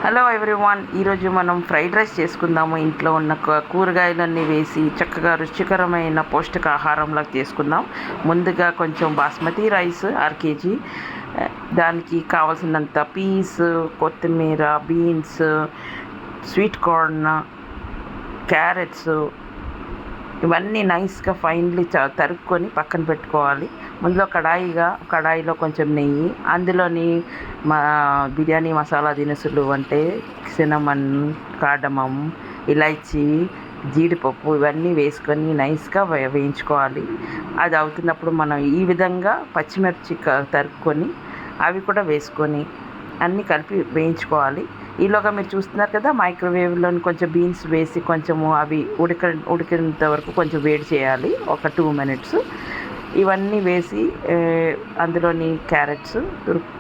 Hello everyone, ఈరోజు మనం fried rice చేసుకుందాము. ఇంట్లో ఉన్న కూరగాయలన్నీ వేసి చక్కగా రుచికరమైన పౌష్టికాహారంలాగా చేసుకుందాం. ముందుగా కొంచెం బాస్మతి రైస్ 1/2 kg, దానికి కావాల్సినంత పీస్, కొత్తిమీర, బీన్స్, స్వీట్ కార్న్, క్యారెట్స్ ఇవన్నీ నైస్గా ఫైన్లీ తరుక్కొని పక్కన పెట్టుకోవాలి. ముందులో కడాయిలో కొంచెం నెయ్యి, అందులోని బిర్యానీ మసాలా దినుసులు అంటే సినమన్, కార్డమమ్, ఇలైచి, జీడిపప్పు ఇవన్నీ వేసుకొని నైస్గా వేయించుకోవాలి. అది అవుతున్నప్పుడు మనం ఈ విధంగా పచ్చిమిర్చి తరుక్కొని అవి కూడా వేసుకొని అన్నీ కలిపి వేయించుకోవాలి. ఈలోగా మీరు చూస్తున్నారు కదా, మైక్రోవేవ్లో కొంచెం బీన్స్ వేసి కొంచెము అవి ఉడికేంత వరకు కొంచెం వేడి చేయాలి, ఒక 2 minutes. ఇవన్నీ వేసి అందులోని క్యారెట్స్,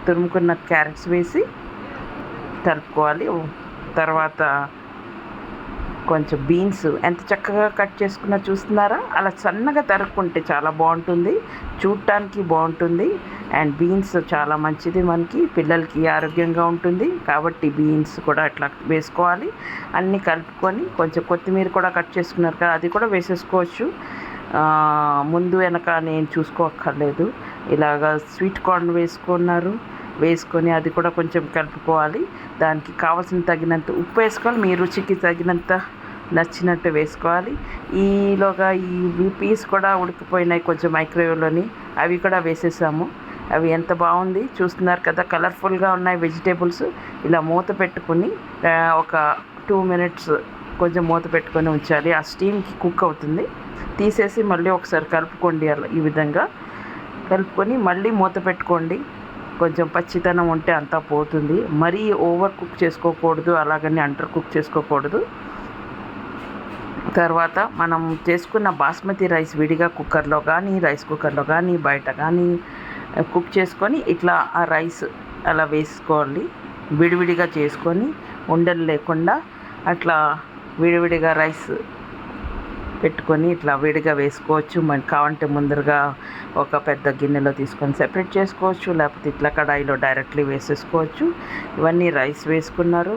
తురుముకున్న క్యారెట్స్ వేసి కలుపుకోవాలి. తర్వాత కొంచెం బీన్స్ ఎంత చక్కగా కట్ చేసుకున్నా చూస్తున్నారా, అలా సన్నగా తరుక్కుంటే చాలా బాగుంటుంది, చూడటానికి బాగుంటుంది. అండ్ బీన్స్ చాలా మంచిది, మనకి పిల్లలకి ఆరోగ్యంగా ఉంటుంది కాబట్టి బీన్స్ కూడా అట్లా వేసుకోవాలి. అన్నీ కలుపుకొని కొంచెం కొత్తిమీర కూడా కట్ చేసుకున్నారు కదా, అది కూడా వేసేసుకోవచ్చు. ముందు వెనక నేను చూసుకోక్కర్లేదు. ఇలాగా స్వీట్ కార్న్ వేసుకొని అది కూడా కొంచెం కలుపుకోవాలి. దానికి కావాల్సిన తగినంత ఉప్పు వేసుకోవాలి, మీ రుచికి తగినంత నచ్చినట్టు వేసుకోవాలి. ఈలోగా ఈ పీస్ కూడా ఉడికిపోయినాయి కొంచెం మైక్రోవేవ్లోని, అవి కూడా వేసేసాము. అవి ఎంత బాగుంది చూస్తున్నారు కదా, కలర్ఫుల్గా ఉన్నాయి వెజిటేబుల్స్. ఇలా మూత పెట్టుకుని ఒక 2 minutes కొంచెం మూత పెట్టుకొని ఉంచాలి. ఆ స్టీమ్కి కుక్ అవుతుంది. తీసేసి మళ్ళీ ఒకసారి కలుపుకోండి. అలా ఈ విధంగా కలుపుకొని మళ్ళీ మూత పెట్టుకోండి. కొంచెం పచ్చితనం ఉంటే అంతా పోతుంది. మరీ ఓవర్ కుక్ చేసుకోకూడదు, అలాగని అండర్ కుక్ చేసుకోకూడదు. తర్వాత మనం చేసుకున్న బాస్మతి రైస్ విడిగా కుక్కర్లో కానీ, రైస్ కుక్కర్లో కానీ, బయట కానీ కుక్ చేసుకొని ఇట్లా ఆ రైస్ అలా వేసుకోవాలి. విడివిడిగా చేసుకొని ఉండలు లేకుండా అట్లా విడివిడిగా రైస్ పెట్టుకొని ఇట్లా విడిగా వేసుకోవచ్చు. మనకి కావాలంటే ముందరగా ఒక పెద్ద గిన్నెలో తీసుకొని సెపరేట్ చేసుకోవచ్చు, లేకపోతే ఇట్లా కడాయిలో డైరెక్ట్లీ వేసేసుకోవచ్చు. ఇవన్నీ రైస్ వేసుకున్నారు,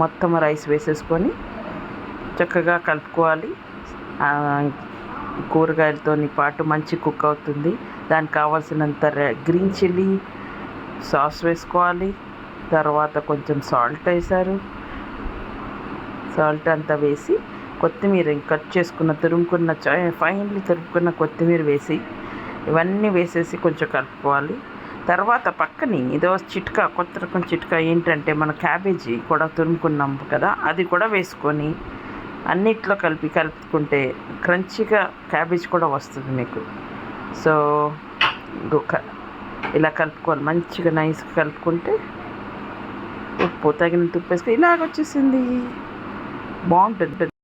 మొత్తం రైస్ వేసేసుకొని చక్కగా కలుపుకోవాలి. కూరగాయలతో పాటు మంచి కుక్ అవుతుంది. దానికి కావాల్సినంత గ్రీన్ చిల్లీ సాస్ వేసుకోవాలి. తర్వాత కొంచెం సాల్ట్ వేశారు, సాల్ట్ అంతా వేసి కొత్తిమీర కట్ చేసుకున్న ఫైన్లీ తురుముకున్న కొత్తిమీర వేసి ఇవన్నీ వేసేసి కొంచెం కలుపుకోవాలి. తర్వాత పక్కని ఇదో కొత్త రకం చిట్కా ఏంటంటే, మన క్యాబేజీ కూడా తురుముకున్నాం కదా, అది కూడా వేసుకొని అన్నిట్లో కలుపుకుంటే క్రంచీగా క్యాబేజ్ కూడా వస్తుంది మీకు. సో ఇలా కలుపుకోవాలి, మంచిగా నైస్గా కలుపుకుంటే ఉప్పు తగినంత ఉప్పు వేసుకొని ఇలాగ వచ్చేసింది, బాగుంటుంది.